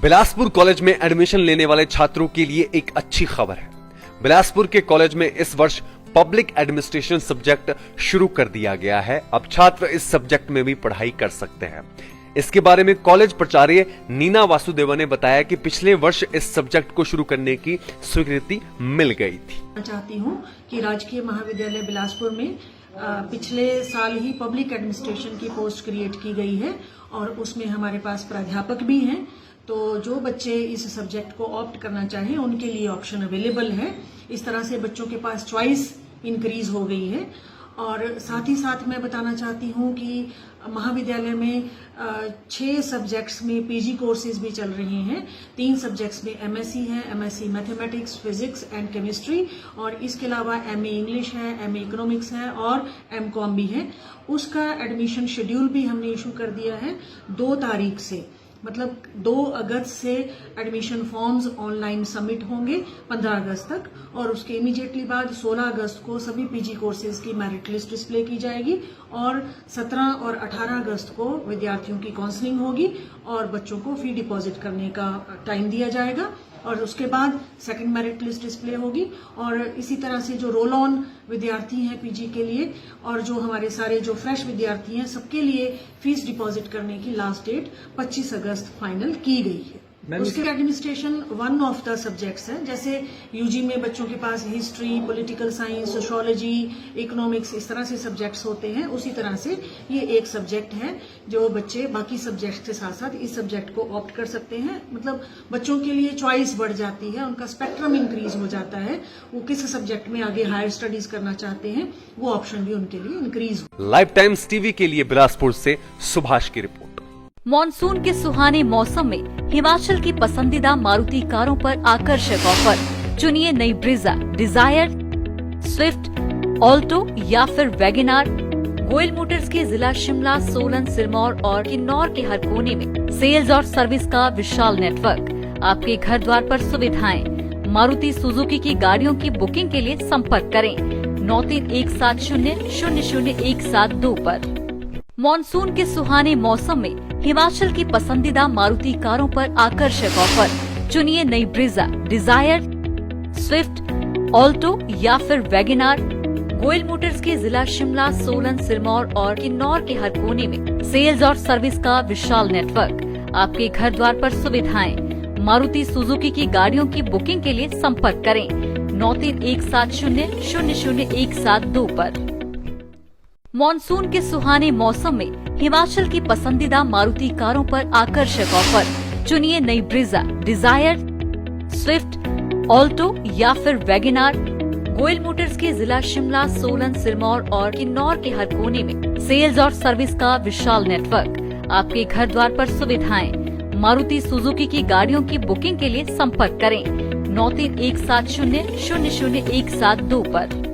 Bilaspur college में admission लेने वाले छात्रों के लिए एक अच्छी खबर है। बिलासपुर के कॉलेज में इस वर्ष पब्लिक एडमिनिस्ट्रेशन सब्जेक्ट शुरू कर दिया गया है। अब छात्र इस सब्जेक्ट में भी पढ़ाई कर सकते हैं। इसके बारे में कॉलेज प्राचार्य नीना वासुदेवा ने बताया कि पिछले वर्ष इस सब्जेक्ट को शुरू करने की स्वीकृति मिल गई थी। चाहती हूँ कि राजकीय महाविद्यालय बिलासपुर में पिछले साल ही पब्लिक एडमिनिस्ट्रेशन की पोस्ट क्रिएट की गई है और उसमें हमारे पास प्राध्यापक भी हैं। तो जो बच्चे इस सब्जेक्ट को ऑप्ट करना चाहें उनके लिए ऑप्शन अवेलेबल है। इस तरह से बच्चों के पास चॉइस इंक्रीज हो गई है। और साथ ही साथ मैं बताना चाहती हूँ कि महाविद्यालय में 6 सब्जेक्ट्स में पीजी कोर्सेज भी चल रहे हैं। 3 सब्जेक्ट्स में एमएससी है, MSc mathematics, physics and chemistry, और इसके अलावा एमए इंग्लिश है, एमए इकोनॉमिक्स है और एमकॉम भी है। उसका एडमिशन शेड्यूल भी हमने इशू कर दिया है 2 तारीख से, मतलब 2 अगस्त से एडमिशन फॉर्म्स ऑनलाइन सबमिट होंगे 15 अगस्त तक, और उसके इमीडिएटली बाद 16 अगस्त को सभी पीजी कोर्सेज की मेरिट लिस्ट डिस्प्ले की जाएगी और 17 और 18 अगस्त को विद्यार्थियों की काउंसलिंग होगी और बच्चों को फी डिपॉजिट करने का टाइम दिया जाएगा और उसके बाद सेकंड मेरिट लिस्ट डिस्प्ले होगी। और इसी तरह से जो रोल ऑन विद्यार्थी हैं पीजी के लिए और जो हमारे सारे जो फ्रेश विद्यार्थी हैं सबके लिए फीस डिपॉजिट करने की लास्ट डेट 25 अगस्त फाइनल की गई है। उसके administration one of the subjects है। जैसे यूजी में बच्चों के पास history, political science, sociology, economics इस तरह से सब्जेक्ट्स होते हैं, उसी तरह से ये एक सब्जेक्ट है जो बच्चे बाकी सब्जेक्ट्स के साथ साथ इस सब्जेक्ट को ऑप्ट कर सकते हैं। मतलब बच्चों के लिए चॉइस बढ़ जाती है, उनका स्पेक्ट्रम इंक्रीज हो जाता है। वो किस सब्जेक्ट में आगे हायर स्टडीज करना चाहते हैं वो ऑप्शन भी उनके लिए इंक्रीज हो। लाइफ टाइम्स टीवी के लिए बिलासपुर से सुभाष की रिपोर्ट। मॉनसून के सुहाने मौसम में हिमाचल की पसंदीदा मारुति कारों पर आकर्षक ऑफर। चुनिए नई ब्रीजा, डिजायर, स्विफ्ट, ऑल्टो या फिर वैगनआर। गोयल मोटर्स के जिला शिमला, सोलन, सिरमौर और किन्नौर के हर कोने में सेल्स और सर्विस का विशाल नेटवर्क। आपके घर द्वार पर सुविधाएं। मारुति सुजुकी की गाड़ियों की बुकिंग के लिए संपर्क करें 9317000172 पर। मॉनसून के सुहाने मौसम में हिमाचल की पसंदीदा मारुति कारों पर आकर्षक ऑफर। चुनिए नई ब्रीजा, डिजायर, स्विफ्ट, ऑल्टो या फिर वैगनआर। गोयल मोटर्स के जिला शिमला, सोलन, सिरमौर और किन्नौर के हर कोने में सेल्स और सर्विस का विशाल नेटवर्क। आपके घर द्वार पर सुविधाएं। मारुति सुजुकी की गाड़ियों की बुकिंग के लिए संपर्क करें 9317000172 पर। मॉनसून के सुहाने मौसम में हिमाचल की पसंदीदा मारुति कारों पर आकर्षक ऑफर। चुनिए नई ब्रीजा, डिजायर, स्विफ्ट, ऑल्टो या फिर वैगनआर। गोयल मोटर्स के जिला शिमला, सोलन, सिरमौर और किन्नौर के हर कोने में सेल्स और सर्विस का विशाल नेटवर्क। आपके घर द्वार पर सुविधाएं। मारुति सुजुकी की गाड़ियों की बुकिंग के लिए संपर्क करें 9317000172 पर।